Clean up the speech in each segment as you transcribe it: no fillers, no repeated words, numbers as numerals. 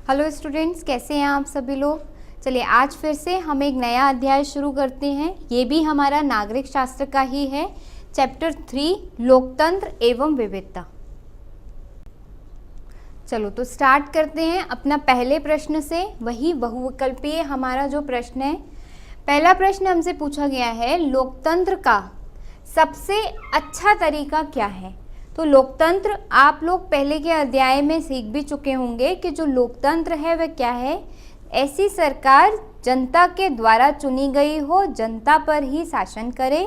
Hello students, कैसे हैं आप सभी लोग। चलिए आज फिर से हम एक नया अध्याय शुरू करते हैं। ये भी हमारा नागरिक शास्त्र का ही है, चैप्टर 3 लोकतंत्र एवं विविधता। चलो तो स्टार्ट करते हैं अपना पहले प्रश्न से। वही बहुविकल्पीय हमारा जो प्रश्न है, पहला प्रश्न हमसे पूछा गया है, लोकतंत्र का सबसे अच्छा तरीका क्या है। तो लोकतंत्र आप लोग पहले के अध्याय में सीख भी चुके होंगे कि जो लोकतंत्र है वह क्या है। ऐसी सरकार जनता के द्वारा चुनी गई हो, जनता पर ही शासन करे,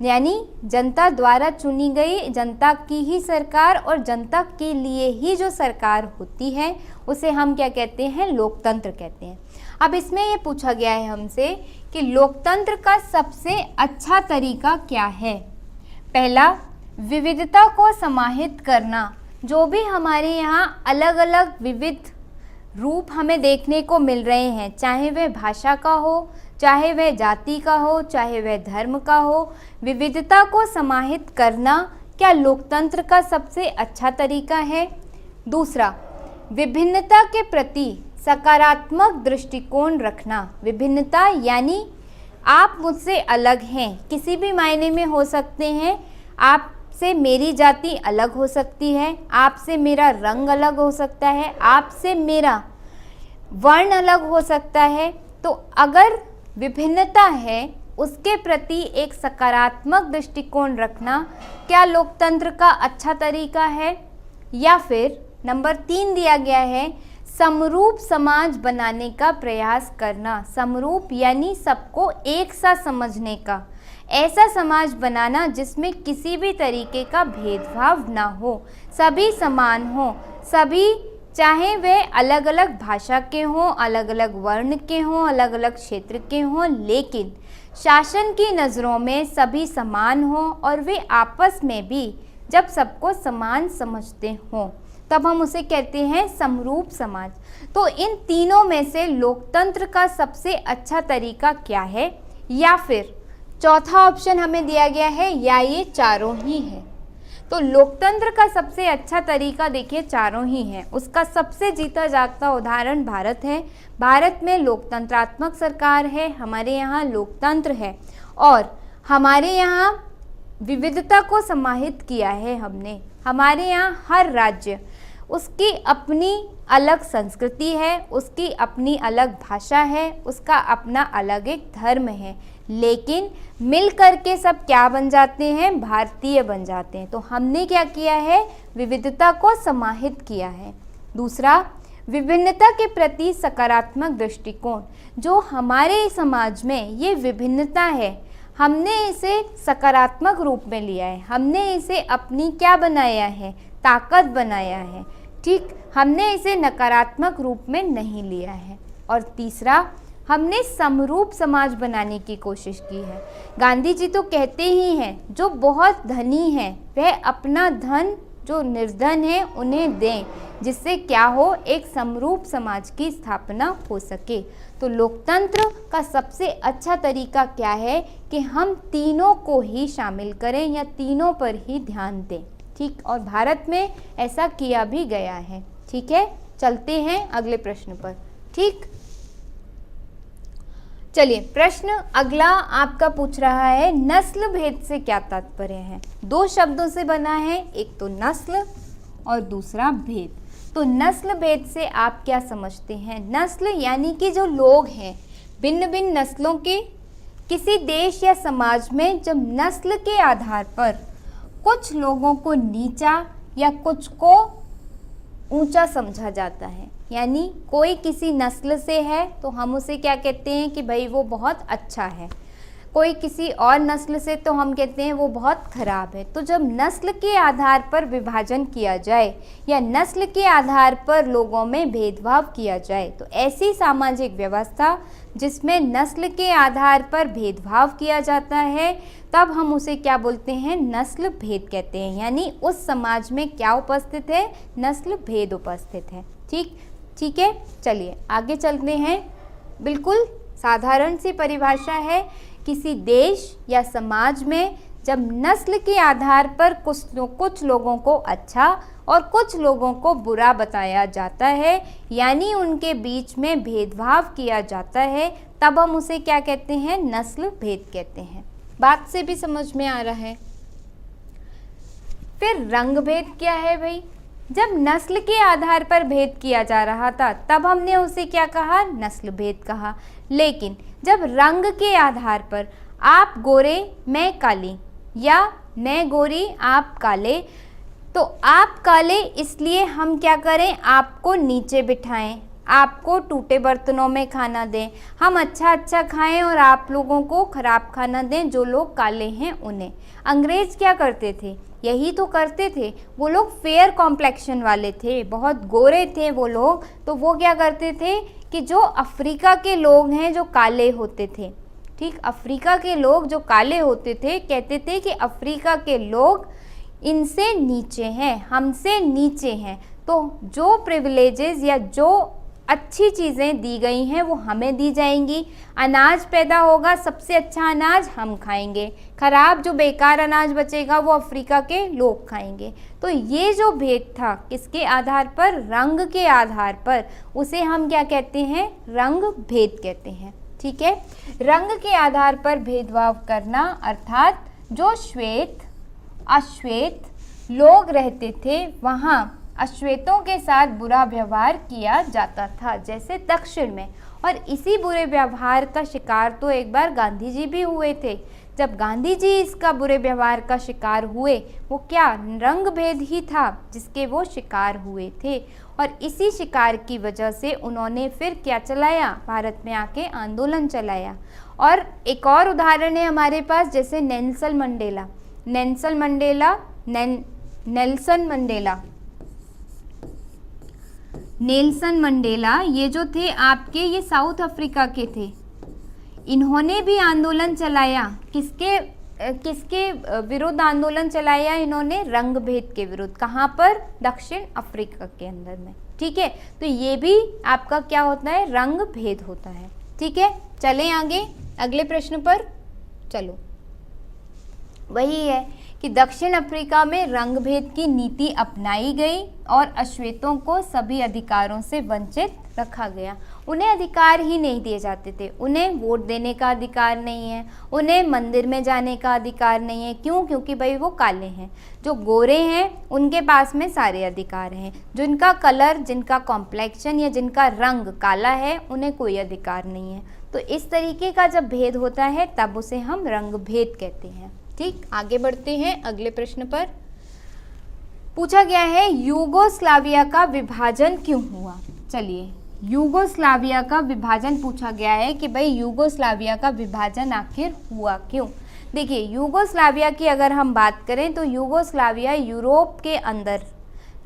यानी जनता द्वारा चुनी गई, जनता की ही सरकार और जनता के लिए ही जो सरकार होती है उसे हम क्या कहते हैं, लोकतंत्र कहते हैं। अब इसमें ये पूछा गया है हमसे कि लोकतंत्र का सबसे अच्छा तरीका क्या है। पहला, विविधता को समाहित करना। जो भी हमारे यहाँ अलग अलग विविध रूप हमें देखने को मिल रहे हैं, चाहे वह भाषा का हो, चाहे वह जाति का हो, चाहे वह धर्म का हो, विविधता को समाहित करना क्या लोकतंत्र का सबसे अच्छा तरीका है। दूसरा, विभिन्नता के प्रति सकारात्मक दृष्टिकोण रखना। विभिन्नता यानी आप मुझसे अलग हैं, किसी भी मायने में हो सकते हैं। आपसे मेरी जाति अलग हो सकती है, आपसे मेरा रंग अलग हो सकता है, आपसे मेरा वर्ण अलग हो सकता है। तो अगर विभिन्नता है उसके प्रति एक सकारात्मक दृष्टिकोण रखना क्या लोकतंत्र का अच्छा तरीका है। या फिर नंबर 3 दिया गया है, समरूप समाज बनाने का प्रयास करना। समरूप यानी सबको एक सा समझने का, ऐसा समाज बनाना जिसमें किसी भी तरीके का भेदभाव ना हो, सभी समान हो, सभी चाहे वे अलग अलग भाषा के हों, अलग अलग वर्ण के हों, अलग अलग क्षेत्र के हों, लेकिन शासन की नज़रों में सभी समान हों और वे आपस में भी जब सबको समान समझते हों तब हम उसे कहते हैं समरूप समाज। तो इन तीनों में से लोकतंत्र का सबसे अच्छा तरीका क्या है। या फिर चौथा ऑप्शन हमें दिया गया है, या ये चारों ही है। तो लोकतंत्र का सबसे अच्छा तरीका देखिए चारों ही हैं। उसका सबसे जीता जागता उदाहरण भारत है। भारत में लोकतंत्रात्मक सरकार है, हमारे यहाँ लोकतंत्र है और हमारे यहाँ विविधता को समाहित किया है हमने। हमारे यहाँ हर राज्य उसकी अपनी अलग संस्कृति है, उसकी अपनी अलग भाषा है, उसका अपना अलग एक धर्म है, लेकिन मिल करके सब क्या बन जाते हैं, भारतीय बन जाते हैं। तो हमने क्या किया है, विविधता को समाहित किया है। दूसरा, विभिन्नता के प्रति सकारात्मक दृष्टिकोण। जो हमारे समाज में ये विभिन्नता है, हमने इसे सकारात्मक रूप में लिया है, हमने इसे अपनी क्या बनाया है, ताकत बनाया है। ठीक, हमने इसे नकारात्मक रूप में नहीं लिया है। और तीसरा, हमने समरूप समाज बनाने की कोशिश की है। गांधी जी तो कहते ही हैं, जो बहुत धनी हैं वह अपना धन जो निर्धन है उन्हें दें, जिससे क्या हो, एक समरूप समाज की स्थापना हो सके। तो लोकतंत्र का सबसे अच्छा तरीका क्या है कि हम तीनों को ही शामिल करें या तीनों पर ही ध्यान दें। ठीक, और भारत में ऐसा किया भी गया है। ठीक है, चलते हैं अगले प्रश्न पर। ठीक, चलिए प्रश्न अगला आपका पूछ रहा है, नस्ल भेद से क्या तात्पर्य है। 2 शब्दों से बना है, एक तो नस्ल और दूसरा भेद। तो नस्ल भेद से आप क्या समझते हैं। नस्ल यानी कि जो लोग हैं, भिन्न भिन्न नस्लों के किसी देश या समाज में जब नस्ल के आधार पर कुछ लोगों को नीचा या कुछ को ऊंचा समझा जाता है, यानी कोई किसी नस्ल से है तो हम उसे क्या कहते हैं कि भाई वो बहुत अच्छा है, कोई किसी और नस्ल से तो हम कहते हैं वो बहुत खराब है। तो जब नस्ल के आधार पर विभाजन किया जाए या नस्ल के आधार पर लोगों में भेदभाव किया जाए, तो ऐसी सामाजिक व्यवस्था जिसमें नस्ल के आधार पर भेदभाव किया जाता है, तब हम उसे क्या बोलते हैं, नस्ल भेद कहते हैं। यानी उस समाज में क्या उपस्थित है, नस्ल भेद उपस्थित है। ठीक है, चलिए आगे चलते हैं। बिल्कुल साधारण सी परिभाषा है, किसी देश या समाज में जब नस्ल के आधार पर कुछ लोगों को अच्छा और कुछ लोगों को बुरा बताया जाता है, यानी उनके बीच में भेदभाव किया जाता है, तब हम उसे क्या कहते हैं? नस्ल भेद कहते हैं। बात से भी समझ में आ रहा है। फिर रंग भेद क्या है भाई? जब नस्ल के आधार पर भेद किया जा रहा था तब हमने उसे क्या कहा? नस्ल भेद कहा। लेकिन जब रंग के आधार पर आप गोरे मैं काली या मैं गोरी आप काले, तो आप काले इसलिए हम क्या करें? आपको नीचे बिठाएं, आपको टूटे बर्तनों में खाना दें, हम अच्छा खाएं और आप लोगों को खराब खाना दें जो लोग काले हैं उन्हें। अंग्रेज क्या करते थे? यही तो करते थे। वो लोग फेयर कॉम्प्लेक्शन वाले थे, बहुत गोरे थे वो लोग, तो वो क्या करते थे कि जो अफ्रीका के लोग हैं जो काले होते थे, ठीक, अफ्रीका के लोग जो काले होते थे, कहते थे कि अफ्रीका के लोग इनसे नीचे हैं, हमसे नीचे हैं, तो जो प्रिविलेजेस या जो अच्छी चीज़ें दी गई हैं वो हमें दी जाएंगी। अनाज पैदा होगा, सबसे अच्छा अनाज हम खाएंगे, खराब जो बेकार अनाज बचेगा वो अफ्रीका के लोग खाएंगे। तो ये जो भेद था किसके आधार पर? रंग के आधार पर, उसे हम क्या कहते हैं? रंग भेद कहते हैं। ठीक है, रंग के आधार पर भेदभाव करना अर्थात जो श्वेत अश्वेत लोग रहते थे वहाँ अश्वेतों के साथ बुरा व्यवहार किया जाता था, जैसे दक्षिण में। और इसी बुरे व्यवहार का शिकार तो एक बार गांधी जी भी हुए थे। जब गांधी जी इसका बुरे व्यवहार का शिकार हुए, वो क्या? रंग भेद ही था जिसके वो शिकार हुए थे। और इसी शिकार की वजह से उन्होंने फिर क्या चलाया? भारत में आके आंदोलन चलाया। और एक और उदाहरण है हमारे पास, जैसे नेल्सन मंडेला ये जो थे आपके, ये साउथ अफ्रीका के थे। इन्होंने भी आंदोलन चलाया। किसके विरुद्ध आंदोलन चलाया इन्होंने? रंग भेद के विरुद्ध। कहाँ पर? दक्षिण अफ्रीका के अंदर में। ठीक है, तो ये भी आपका क्या होता है? रंग भेद होता है। ठीक है, चलें आगे अगले प्रश्न पर। चलो, वही है कि दक्षिण अफ्रीका में रंग भेद की नीति अपनाई गई और अश्वेतों को सभी अधिकारों से वंचित रखा गया। उन्हें अधिकार ही नहीं दिए जाते थे। उन्हें वोट देने का अधिकार नहीं है, उन्हें मंदिर में जाने का अधिकार नहीं है। क्यों? क्योंकि भाई वो काले हैं। जो गोरे हैं उनके पास में सारे अधिकार हैं। जिनका कलर, जिनका कॉम्प्लेक्शन या जिनका रंग काला है, उन्हें कोई अधिकार नहीं है। तो इस तरीके का जब भेद होता है तब उसे हम रंग भेद कहते हैं। ठीक, आगे बढ़ते हैं अगले प्रश्न पर। पूछा गया है यूगोस्लाविया का विभाजन क्यों हुआ? चलिए, यूगोस्लाविया का विभाजन पूछा गया है कि भाई यूगोस्लाविया का विभाजन आखिर हुआ क्यों? देखिए, यूगोस्लाविया की अगर हम बात करें तो यूगोस्लाविया यूरोप के अंदर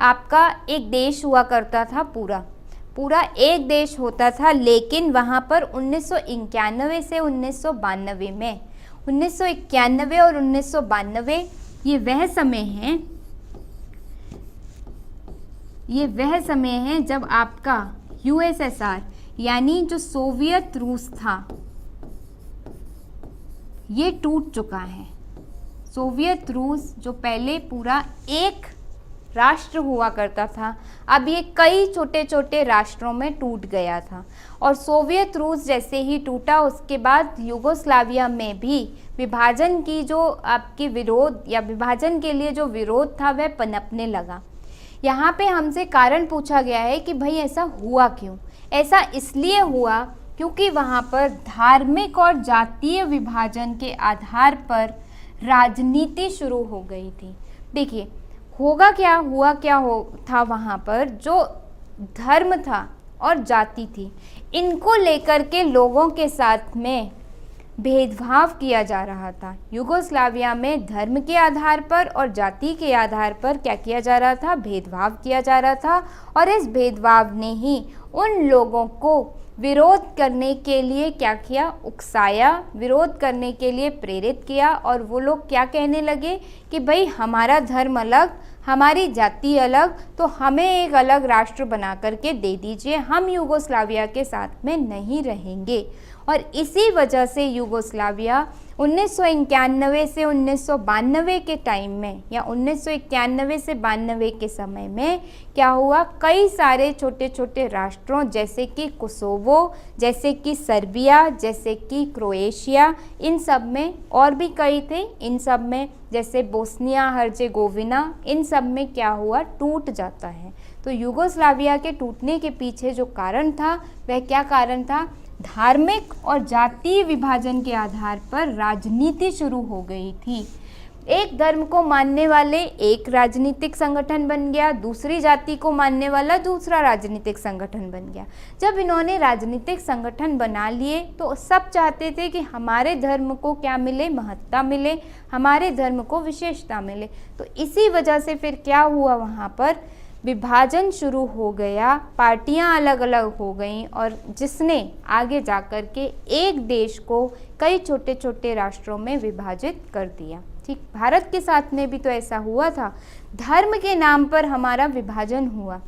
आपका एक देश हुआ करता था। पूरा एक देश होता था, लेकिन वहाँ पर 1991 से 1992 में 1991 और 1992 ये वह समय है जब आपका यूएसएसआर यानी जो सोवियत रूस था ये टूट चुका है। सोवियत रूस जो पहले पूरा एक राष्ट्र हुआ करता था, अब ये कई छोटे छोटे राष्ट्रों में टूट गया था। और सोवियत रूस जैसे ही टूटा उसके बाद यूगोस्लाविया में भी विभाजन की जो आपकी विरोध या विभाजन के लिए जो विरोध था वह पनपने लगा। यहाँ पे हमसे कारण पूछा गया है कि भाई ऐसा हुआ क्यों? ऐसा इसलिए हुआ क्योंकि वहाँ पर धार्मिक और जातीय विभाजन के आधार पर राजनीति शुरू हो गई थी। देखिए, हुआ क्या था वहाँ पर, जो धर्म था और जाति थी, इनको लेकर के लोगों के साथ में भेदभाव किया जा रहा था। यूगोस्लाविया में धर्म के आधार पर और जाति के आधार पर क्या किया जा रहा था? भेदभाव किया जा रहा था। और इस भेदभाव ने ही उन लोगों को विरोध करने के लिए क्या किया? उकसाया, विरोध करने के लिए प्रेरित किया। और वो लोग क्या कहने लगे कि भाई हमारा धर्म अलग, हमारी जाति अलग, तो हमें एक अलग राष्ट्र बना करके दे दीजिए, हम यूगोस्लाविया के साथ में नहीं रहेंगे। और इसी वजह से यूगोस्लाविया 1991 से 1992 के टाइम में, या 1991 से 92 के समय में क्या हुआ, कई सारे छोटे छोटे राष्ट्रों जैसे कि कोसोवो, जैसे कि सर्बिया, जैसे कि क्रोएशिया, इन सब में, और भी कई थे, इन सब में जैसे बोस्निया हर्जेगोविना, इन सब में क्या हुआ, टूट जाता है। तो यूगोस्लाविया के टूटने के पीछे जो कारण था वह क्या कारण था, धार्मिक और जातीय विभाजन के आधार पर राजनीति शुरू हो गई थी। एक धर्म को मानने वाले एक राजनीतिक संगठन बन गया, दूसरी जाति को मानने वाला दूसरा राजनीतिक संगठन बन गया। जब इन्होंने राजनीतिक संगठन बना लिए तो सब चाहते थे कि हमारे धर्म को क्या मिले, महत्ता मिले, हमारे धर्म को विशेषता मिले। तो इसी वजह से फिर क्या हुआ, वहाँ पर विभाजन शुरू हो गया, पार्टियां अलग अलग हो गईं, और जिसने आगे जाकर के एक देश को कई छोटे छोटे राष्ट्रों में विभाजित कर दिया। ठीक, भारत के साथ में भी तो ऐसा हुआ था, धर्म के नाम पर हमारा विभाजन हुआ।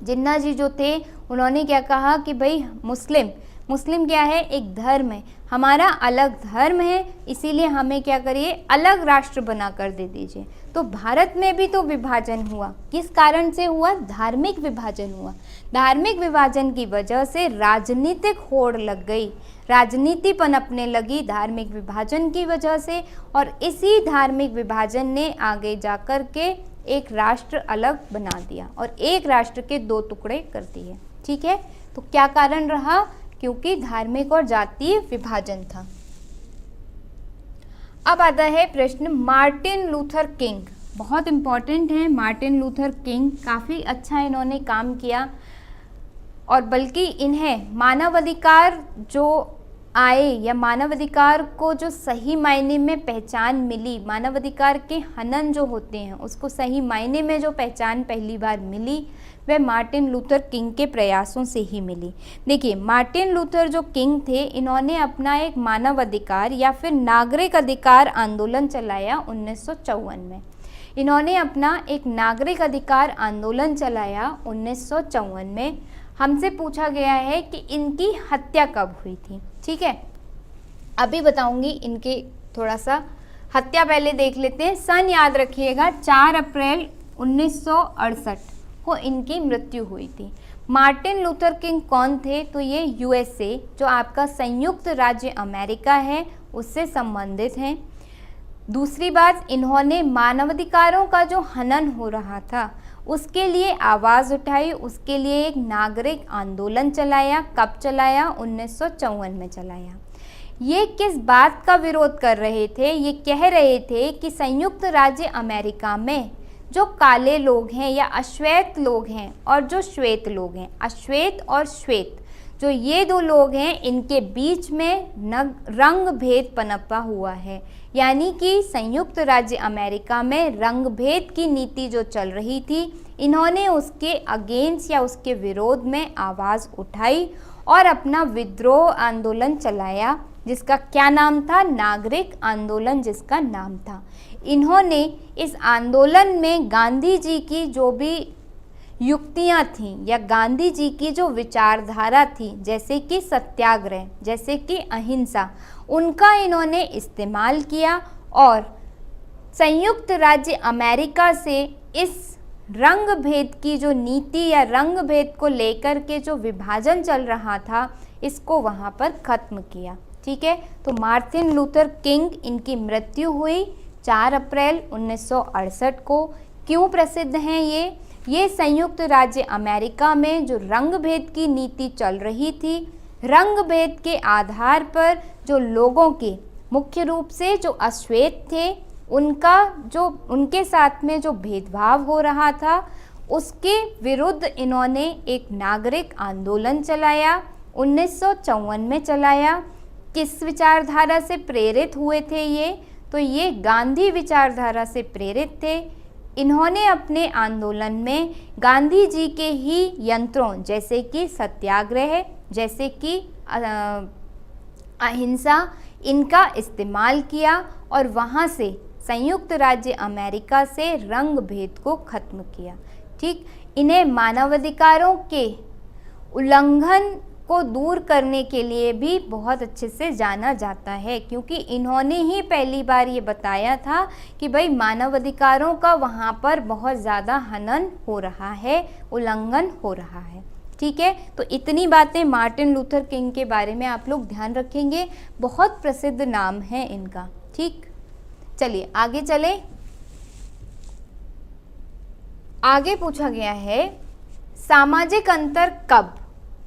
जिन्ना जी जो थे उन्होंने क्या कहा कि भाई मुस्लिम क्या है, एक धर्म है, हमारा अलग धर्म है, इसीलिए हमें क्या करिए, अलग राष्ट्र बना कर दे दीजिए। तो भारत में भी तो विभाजन हुआ, किस कारण से हुआ, धार्मिक विभाजन हुआ। धार्मिक विभाजन की वजह से राजनीतिक होड़ लग गई, राजनीति पनपने लगी धार्मिक विभाजन की वजह से, और इसी धार्मिक विभाजन ने आगे जाकर के एक राष्ट्र अलग बना दिया और एक राष्ट्र के दो टुकड़े कर दिए। ठीक है, तो क्या कारण रहा, क्योंकि धार्मिक और जातीय विभाजन था। अब आता है प्रश्न मार्टिन लूथर किंग, बहुत इंपॉर्टेंट है। मार्टिन लूथर किंग काफ़ी अच्छा इन्होंने काम किया, और बल्कि इन्हें मानवाधिकार जो आए, या मानवाधिकार को जो सही मायने में पहचान मिली, मानवाधिकार के हनन जो होते हैं उसको सही मायने में जो पहचान पहली बार मिली, वह मार्टिन लूथर किंग के प्रयासों से ही मिली। देखिए, मार्टिन लूथर जो किंग थे, इन्होंने अपना एक मानव अधिकार या फिर नागरिक अधिकार आंदोलन चलाया 1954 में। इन्होंने अपना एक नागरिक अधिकार आंदोलन चलाया 1954 में। हमसे पूछा गया है कि इनकी हत्या कब हुई थी। ठीक है, अभी बताऊंगी इनके थोड़ा सा हत्या, पहले देख लेते हैं। सन याद रखिएगा, 4 अप्रैल 1968 को इनकी मृत्यु हुई थी। मार्टिन लूथर किंग कौन थे, तो ये यूएसए, जो आपका संयुक्त राज्य अमेरिका है, उससे संबंधित हैं। दूसरी बात, इन्होंने मानवाधिकारों का जो हनन हो रहा था उसके लिए आवाज़ उठाई, उसके लिए एक नागरिक आंदोलन चलाया। कब चलाया, 1954 में चलाया। ये किस बात का विरोध कर रहे थे, ये कह रहे थे कि संयुक्त राज्य अमेरिका में जो काले लोग हैं या अश्वेत लोग हैं और जो श्वेत लोग हैं, अश्वेत और श्वेत, जो ये दो लोग हैं, इनके बीच में रंग भेद पनपा हुआ है। यानी कि संयुक्त राज्य अमेरिका में रंग भेद की नीति जो चल रही थी, इन्होंने उसके अगेंस्ट या उसके विरोध में आवाज़ उठाई और अपना विद्रोह आंदोलन चलाया, जिसका क्या नाम था, नागरिक आंदोलन जिसका नाम था। इन्होंने इस आंदोलन में गांधी जी की जो भी युक्तियाँ थीं या गांधी जी की जो विचारधारा थी, जैसे कि सत्याग्रह, जैसे कि अहिंसा, उनका इन्होंने इस्तेमाल किया और संयुक्त राज्य अमेरिका से इस रंग भेद की जो नीति या रंग भेद को लेकर के जो विभाजन चल रहा था, इसको वहाँ पर ख़त्म किया। ठीक है, तो मार्टिन लूथर किंग, इनकी मृत्यु हुई 4 अप्रैल 1968 को। क्यों प्रसिद्ध हैं ये संयुक्त राज्य अमेरिका में जो रंग भेद की नीति चल रही थी, रंग भेद के आधार पर जो लोगों के, मुख्य रूप से जो अश्वेत थे, उनके साथ में जो भेदभाव हो रहा था, उसके विरुद्ध इन्होंने एक नागरिक आंदोलन चलाया, 1954 में चलाया। किस विचारधारा से प्रेरित हुए थे ये, तो ये गांधी विचारधारा से प्रेरित थे। इन्होंने अपने आंदोलन में गांधी जी के ही यंत्रों, जैसे कि सत्याग्रह, जैसे कि अहिंसा, इनका इस्तेमाल किया और वहाँ से संयुक्त राज्य अमेरिका से रंग भेद को खत्म किया। ठीक, इन्हें मानवाधिकारों के उल्लंघन को दूर करने के लिए भी बहुत अच्छे से जाना जाता है, क्योंकि इन्होंने ही पहली बार ये बताया था कि भाई मानवाधिकारों का वहाँ पर बहुत ज़्यादा हनन हो रहा है, उल्लंघन हो रहा है। ठीक है, तो इतनी बातें मार्टिन लूथर किंग के बारे में आप लोग ध्यान रखेंगे, बहुत प्रसिद्ध नाम है इनका। ठीक, चलिए आगे चले। आगे पूछा गया है सामाजिक अंतर कब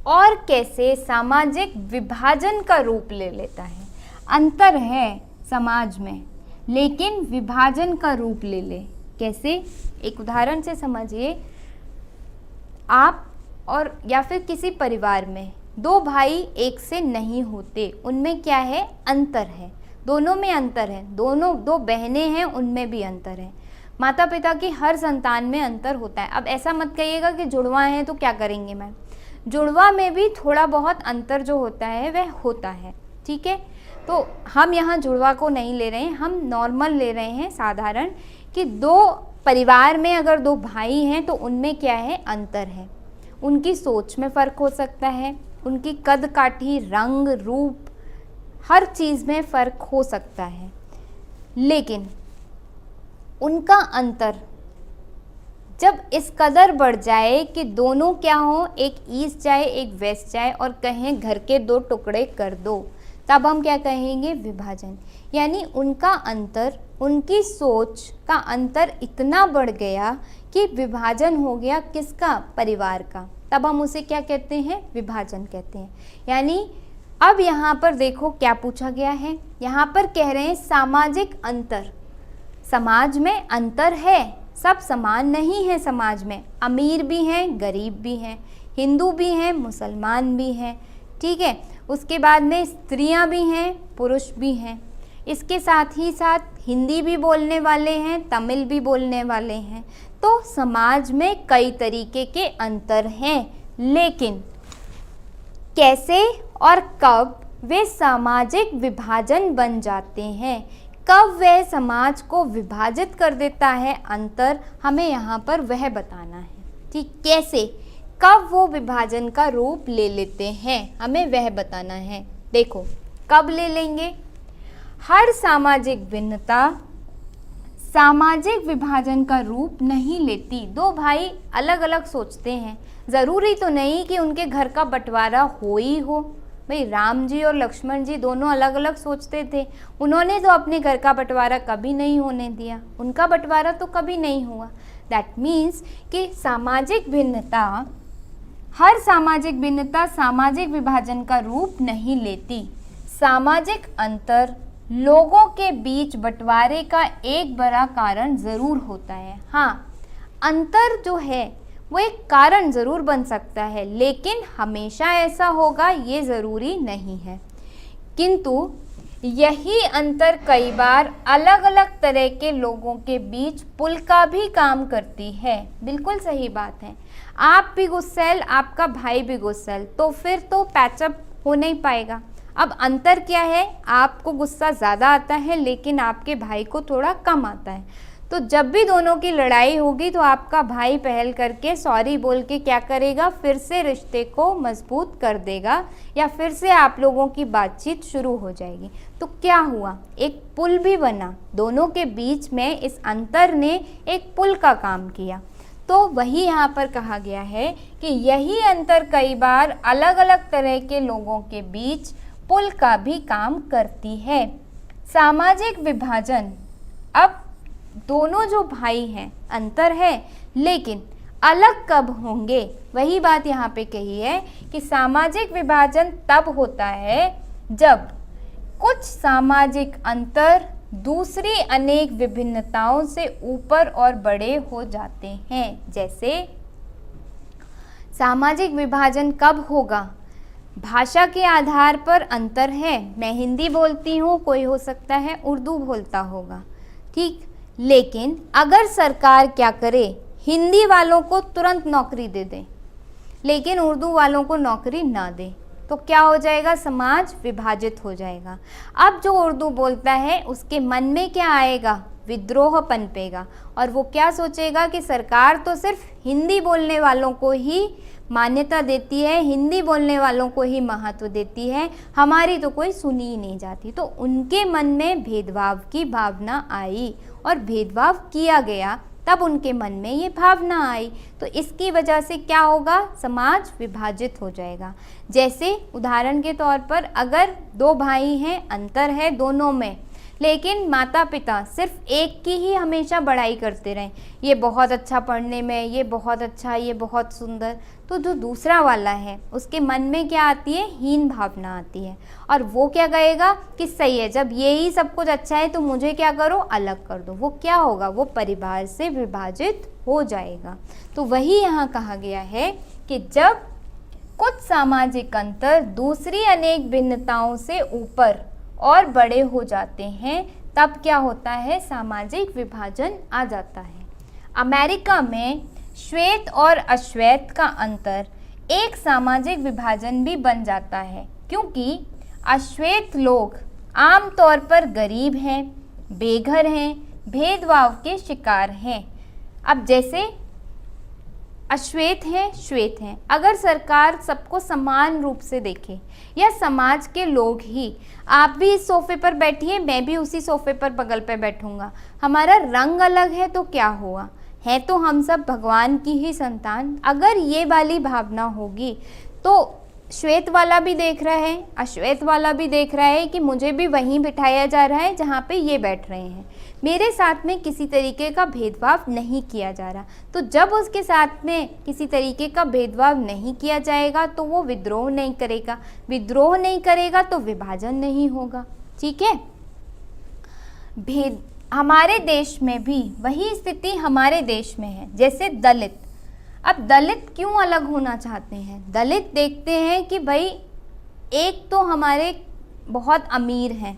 और कैसे सामाजिक विभाजन का रूप ले लेता है। अंतर है समाज में, लेकिन विभाजन का रूप ले ले। कैसे? एक उदाहरण से समझिए। आप और या फिर किसी परिवार में दो भाई एक से नहीं होते, उनमें क्या है? अंतर है, दोनों में अंतर है। दोनों दो बहनें हैं, उनमें भी अंतर है। माता पिता की हर संतान में अंतर होता है। अब ऐसा मत कहिएगा कि जुड़वा हैं तो क्या करेंगे मैम, जुड़वा में भी थोड़ा बहुत अंतर जो होता है वह होता है। ठीक है, तो हम यहाँ जुड़वा को नहीं ले रहे हैं, हम नॉर्मल ले रहे हैं, साधारण, कि दो परिवार में अगर दो भाई हैं तो उनमें क्या है? अंतर है। उनकी सोच में फ़र्क हो सकता है, उनकी कद काठी, रंग, रूप, हर चीज़ में फ़र्क हो सकता है, लेकिन उनका अंतर जब इस कदर बढ़ जाए कि दोनों क्या हो, एक ईस्ट जाए एक वेस्ट जाए और कहें घर के दो टुकड़े कर दो, तब हम क्या कहेंगे? विभाजन। यानी उनका अंतर, उनकी सोच का अंतर इतना बढ़ गया कि विभाजन हो गया। किसका? परिवार का। तब हम उसे क्या कहते हैं? विभाजन कहते हैं। यानी अब यहाँ पर देखो क्या पूछा गया है, यहाँ पर कह रहे हैं सामाजिक अंतर। समाज में अंतर है, सब समान नहीं है। समाज में अमीर भी हैं, गरीब भी हैं, हिंदू भी हैं, मुसलमान भी हैं। ठीक है, उसके बाद में स्त्रियां भी हैं, पुरुष भी हैं। इसके साथ ही साथ हिंदी भी बोलने वाले हैं, तमिल भी बोलने वाले हैं। तो समाज में कई तरीके के अंतर हैं, लेकिन कैसे और कब वे सामाजिक विभाजन बन जाते हैं, कब वह समाज को विभाजित कर देता है अंतर, हमें यहाँ पर वह बताना है। ठीक, कैसे, कब वो विभाजन का रूप ले लेते हैं, हमें वह बताना है। देखो कब ले लेंगे। हर सामाजिक भिन्नता सामाजिक विभाजन का रूप नहीं लेती। दो भाई अलग अलग सोचते हैं, ज़रूरी तो नहीं कि उनके घर का बंटवारा हो ही हो। भाई राम जी और लक्ष्मण जी दोनों अलग अलग सोचते थे, उन्होंने तो अपने घर का बंटवारा कभी नहीं होने दिया, उनका बंटवारा तो कभी नहीं हुआ। दैट मीन्स कि सामाजिक भिन्नता, हर सामाजिक भिन्नता सामाजिक विभाजन का रूप नहीं लेती। सामाजिक अंतर लोगों के बीच बंटवारे का एक बड़ा कारण ज़रूर होता है। हाँ, अंतर जो है वो एक कारण ज़रूर बन सकता है, लेकिन हमेशा ऐसा होगा ये ज़रूरी नहीं है। किंतु यही अंतर कई बार अलग अलग तरह के लोगों के बीच पुल का भी काम करती है। बिल्कुल सही बात है। आप भी गुस्सैल, आपका भाई भी गुस्सैल, तो फिर तो पैचअप हो नहीं पाएगा। अब अंतर क्या है? आपको गुस्सा ज़्यादा आता है, लेकिन आपके भाई को थोड़ा कम आता है। तो जब भी दोनों की लड़ाई होगी तो आपका भाई पहल करके सॉरी बोल के क्या करेगा? फिर से रिश्ते को मजबूत कर देगा, या फिर से आप लोगों की बातचीत शुरू हो जाएगी। तो क्या हुआ? एक पुल भी बना दोनों के बीच में। इस अंतर ने एक पुल का काम किया। तो वही यहाँ पर कहा गया है कि यही अंतर कई बार अलग अलग तरह के लोगों के बीच पुल का भी काम करती है। सामाजिक विभाजन, अब दोनों जो भाई हैं अंतर है, लेकिन अलग कब होंगे? वही बात यहाँ पे कही है कि सामाजिक विभाजन तब होता है जब कुछ सामाजिक अंतर दूसरी अनेक विभिन्नताओं से ऊपर और बड़े हो जाते हैं। जैसे सामाजिक विभाजन कब होगा? भाषा के आधार पर अंतर है, मैं हिंदी बोलती हूँ, कोई हो सकता है उर्दू बोलता होगा। ठीक, लेकिन अगर सरकार क्या करे, हिंदी वालों को तुरंत नौकरी दे दे, लेकिन उर्दू वालों को नौकरी ना दे, तो क्या हो जाएगा? समाज विभाजित हो जाएगा। अब जो उर्दू बोलता है उसके मन में क्या आएगा? विद्रोह पनपेगा और वो क्या सोचेगा कि सरकार तो सिर्फ हिंदी बोलने वालों को ही मान्यता देती है, हिंदी बोलने वालों को ही महत्व देती है, हमारी तो कोई सुनी ही नहीं जाती। तो उनके मन में भेदभाव की भावना आई और भेदभाव किया गया, तब उनके मन में ये भावना आई। तो इसकी वजह से क्या होगा, समाज विभाजित हो जाएगा। जैसे उदाहरण के तौर पर अगर दो भाई हैं, अंतर है दोनों में, लेकिन माता पिता सिर्फ एक की ही हमेशा बड़ाई करते रहें, ये बहुत अच्छा पढ़ने में, ये बहुत अच्छा, ये बहुत सुंदर, तो जो दूसरा वाला है उसके मन में क्या आती है, हीन भावना आती है और वो क्या कहेगा कि सही है, जब ये ही सब कुछ अच्छा है तो मुझे क्या करो, अलग कर दो। वो क्या होगा, वो परिवार से विभाजित हो जाएगा। तो वही यहाँ कहा गया है कि जब कुछ सामाजिक अंतर दूसरी अनेक भिन्नताओं से ऊपर और बड़े हो जाते हैं, तब क्या होता है, सामाजिक विभाजन आ जाता है। अमेरिका में श्वेत और अश्वेत का अंतर एक सामाजिक विभाजन भी बन जाता है, क्योंकि अश्वेत लोग आमतौर पर गरीब हैं, बेघर हैं, भेदभाव के शिकार हैं। अब जैसे अश्वेत हैं, श्वेत हैं, अगर सरकार सबको समान रूप से देखे या समाज के लोग ही, आप भी इस सोफे पर बैठिए, मैं भी उसी सोफे पर बगल पे बैठूंगा, हमारा रंग अलग है तो क्या हुआ, है तो हम सब भगवान की ही संतान। अगर ये वाली भावना होगी तो श्वेत वाला भी देख रहा है, अश्वेत वाला भी देख रहा है कि मुझे भी वहीं बिठाया जा रहा है जहाँ पे ये बैठ रहे हैं, मेरे साथ में किसी तरीके का भेदभाव नहीं किया जा रहा। तो जब उसके साथ में किसी तरीके का भेदभाव नहीं किया जाएगा तो वो विद्रोह नहीं करेगा, विद्रोह नहीं करेगा तो विभाजन नहीं होगा। ठीक है, हमारे देश में भी वही स्थिति हमारे देश में है। जैसे दलित, अब दलित क्यों अलग होना चाहते हैं, दलित देखते हैं कि भाई एक तो हमारे बहुत अमीर हैं,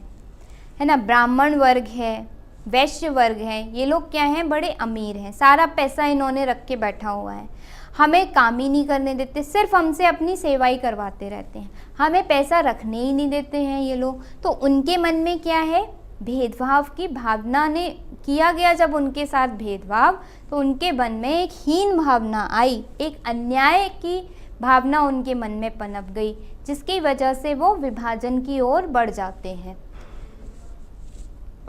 है ना, ब्राह्मण वर्ग है, वैश्य वर्ग है, ये लोग क्या हैं, बड़े अमीर हैं, सारा पैसा इन्होंने रख के बैठा हुआ है, हमें काम ही नहीं करने देते, सिर्फ हमसे अपनी सेवा ही करवाते रहते हैं, हमें पैसा रखने ही नहीं देते हैं ये लोग। तो उनके मन में क्या है, भेदभाव की भावना ने किया गया। जब उनके साथ भेदभाव, तो उनके मन में एक हीन भावना आई, एक अन्याय की भावना उनके मन में पनप गई, जिसकी वजह से वो विभाजन की ओर बढ़ जाते हैं।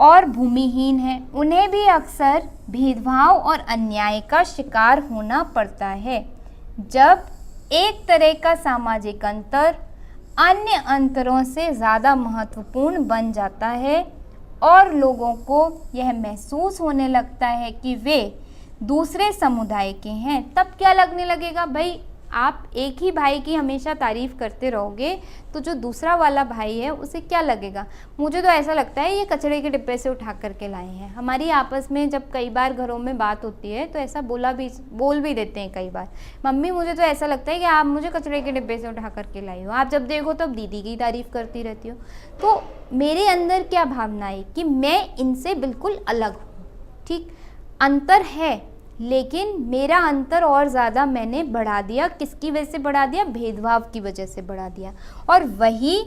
और भूमिहीन हैं, उन्हें भी अक्सर भेदभाव और अन्याय का शिकार होना पड़ता है। जब एक तरह का सामाजिक अंतर अन्य अंतरों से ज़्यादा महत्वपूर्ण बन जाता है और लोगों को यह महसूस होने लगता है कि वे दूसरे समुदाय के हैं, तब क्या लगने लगेगा, भाई आप एक ही भाई की हमेशा तारीफ़ करते रहोगे तो जो दूसरा वाला भाई है उसे क्या लगेगा। मुझे तो ऐसा लगता है ये कचड़े के डिब्बे से उठा करके लाए हैं। हमारी आपस में जब कई बार घरों में बात होती है तो ऐसा बोल भी देते हैं कई बार, मम्मी मुझे तो ऐसा लगता है कि आप मुझे कचड़े के डिब्बे से उठा करके लाई हो, आप जब देखो तब दीदी की तारीफ़ करती रहती हो। तो मेरे अंदर क्या भावना है कि मैं इनसे बिल्कुल अलग हूँ। ठीक, अंतर है, लेकिन मेरा अंतर और ज़्यादा मैंने बढ़ा दिया। किसकी वजह से बढ़ा दिया, भेदभाव की वजह से बढ़ा दिया। और वही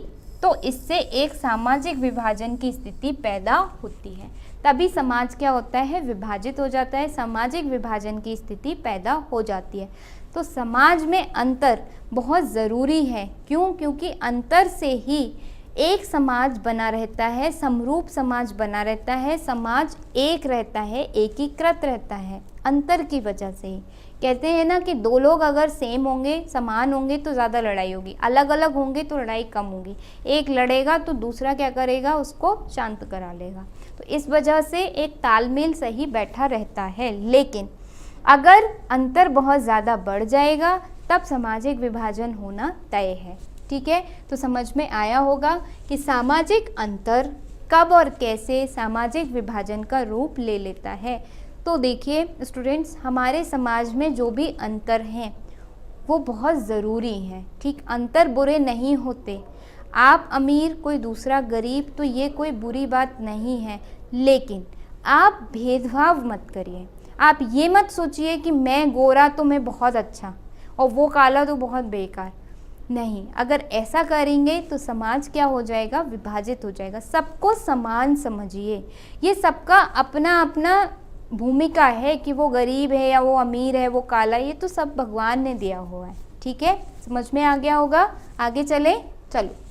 तो इससे एक सामाजिक विभाजन की स्थिति पैदा होती है, तभी समाज क्या होता है, विभाजित हो जाता है, सामाजिक विभाजन की स्थिति पैदा हो जाती है। तो समाज में अंतर बहुत ज़रूरी है। क्यों? क्योंकि अंतर से ही एक समाज बना रहता है, समरूप समाज बना रहता है, समाज एक रहता है, एकीकृत रहता है, अंतर की वजह से ही। कहते हैं ना कि दो लोग अगर सेम होंगे, समान होंगे तो ज़्यादा लड़ाई होगी, अलग अलग होंगे तो लड़ाई कम होगी। एक लड़ेगा तो दूसरा क्या करेगा, उसको शांत करा लेगा। तो इस वजह से एक तालमेल सही बैठा रहता है। लेकिन अगर अंतर बहुत ज़्यादा बढ़ जाएगा तब सामाजिक विभाजन होना तय है। ठीक है, तो समझ में आया होगा कि सामाजिक अंतर कब और कैसे सामाजिक विभाजन का रूप ले लेता है। तो देखिए स्टूडेंट्स, हमारे समाज में जो भी अंतर हैं वो बहुत ज़रूरी हैं। ठीक, अंतर बुरे नहीं होते, आप अमीर कोई दूसरा गरीब, तो ये कोई बुरी बात नहीं है, लेकिन आप भेदभाव मत करिए। आप ये मत सोचिए कि मैं गोरा तो मैं बहुत अच्छा और वो काला तो बहुत बेकार। नहीं, अगर ऐसा करेंगे तो समाज क्या हो जाएगा, विभाजित हो जाएगा। सबको समान समझिए, ये सबका अपना अपना भूमिका है कि वो गरीब है या वो अमीर है, वो काला, ये तो सब भगवान ने दिया हुआ है। ठीक है, समझ में आ गया होगा। आगे चले, चलो।